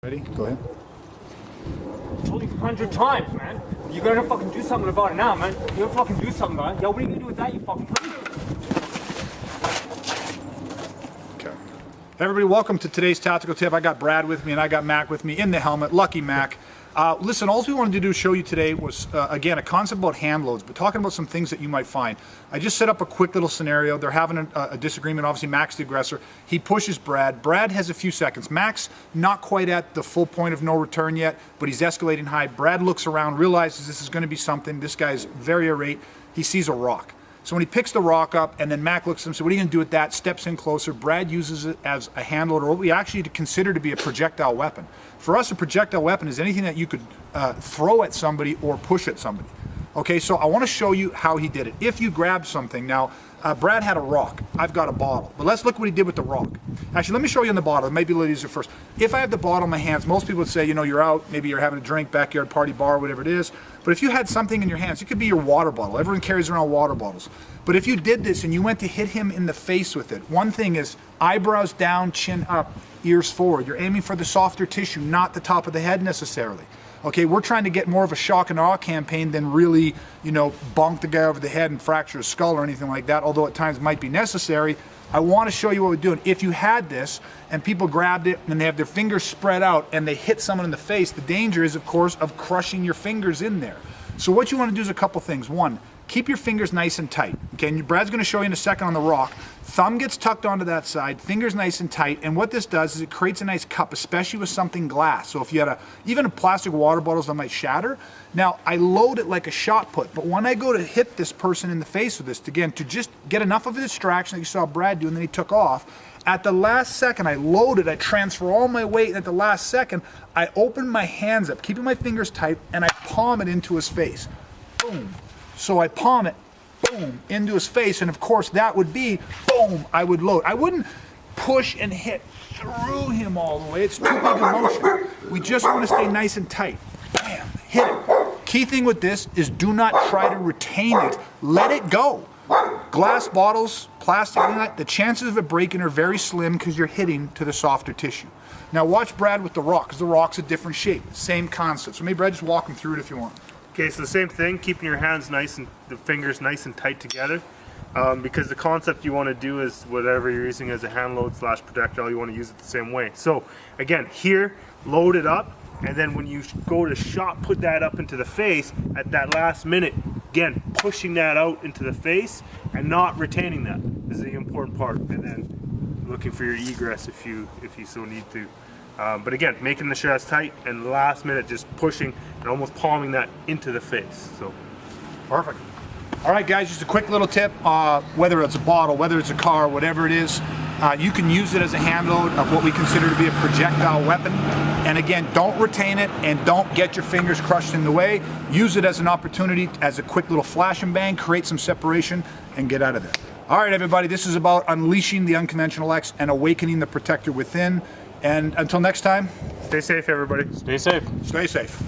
Ready? Go ahead. I told you 100 times, man. You gotta fucking do something about it now, man. You gotta fucking do something about it. Yo, what are you gonna do with that, you fucking prick? Okay. Everybody, welcome to today's tactical tip. I got Brad with me and I got Mac with me in the helmet. Lucky Mac. Listen, all we wanted to do show you today was, again, a concept about hand loads, but talking about some things that you might find. I just set up a quick little scenario. They're having a disagreement. Obviously, Mac's the aggressor. He pushes Brad. Brad has a few seconds. Mac's not quite at the full point of no return yet, but he's escalating high. Brad looks around, realizes this is going to be something. This guy's very irate. He sees a rock. So when he picks the rock up, and then Mac looks at him and says, what are you going to do with that? Steps in closer. Brad uses it as a hand load, or what we actually consider to be a projectile weapon. For us, a projectile weapon is anything that you could throw at somebody or push at somebody. Okay, so I want to show you how he did it. If you grab something, now, Brad had a rock. I've got a bottle. But let's look what he did with the rock. Actually, let me show you in the bottle. It might be a little easier first. If I have the bottle in my hands, most people would say, you know, you're out, maybe you're having a drink, backyard party, bar, whatever it is. But if you had something in your hands, it could be your water bottle. Everyone carries around water bottles. But if you did this and you went to hit him in the face with it, one thing is eyebrows down, chin up, ears forward. You're aiming for the softer tissue, not the top of the head necessarily. Okay, we're trying to get more of a shock and awe campaign than really, you know, bonk the guy over the head and fracture his skull or anything like that, although at times might be necessary. I want to show you what we're doing. If you had this and people grabbed it and they have their fingers spread out and they hit someone in the face, the danger is, of course, of crushing your fingers in there. So what you want to do is a couple things. One, keep your fingers nice and tight. Okay, and Brad's going to show you in a second on the rock. Thumb gets tucked onto that side, fingers nice and tight, and what this does is it creates a nice cup, especially with something glass. So if you had even a plastic water bottles that might shatter. Now, I load it like a shot put, but when I go to hit this person in the face with this, again, to just get enough of a distraction that you saw Brad do, and then he took off, at the last second, I load it, I transfer all my weight, and at the last second, I open my hands up, keeping my fingers tight, and I palm it into his face. Boom. So I palm it, boom, into his face, and of course that would be, boom, I would load. I wouldn't push and hit through him all the way. It's too big a motion. We just want to stay nice and tight. Bam, hit it. Key thing with this is do not try to retain it. Let it go. Glass bottles, plastic, the chances of it breaking are very slim because you're hitting to the softer tissue. Now watch Brad with the rock, because the rock's a different shape. Same concept. So maybe Brad, just walk him through it if you want. Okay, so the same thing, keeping your hands nice and the fingers nice and tight together, because the concept you want to do is whatever you're using as a hand load / projectile, you want to use it the same way. So again, here, load it up, and then when you go to shot, put that up into the face at that last minute, again, pushing that out into the face and not retaining that is the important part, and then looking for your egress if you so need to. But again, making the shots tight, and last minute just pushing and almost palming that into the face. So perfect. All right, guys, just a quick little tip. Whether it's a bottle, whether it's a car, whatever it is, you can use it as a hand load of what we consider to be a projectile weapon. And again, don't retain it and don't get your fingers crushed in the way. Use it as an opportunity, as a quick little flash and bang, create some separation, and get out of there. All right, everybody, this is about unleashing the unconventional X and awakening the protector within. And until next time, stay safe, everybody. Stay safe. Stay safe.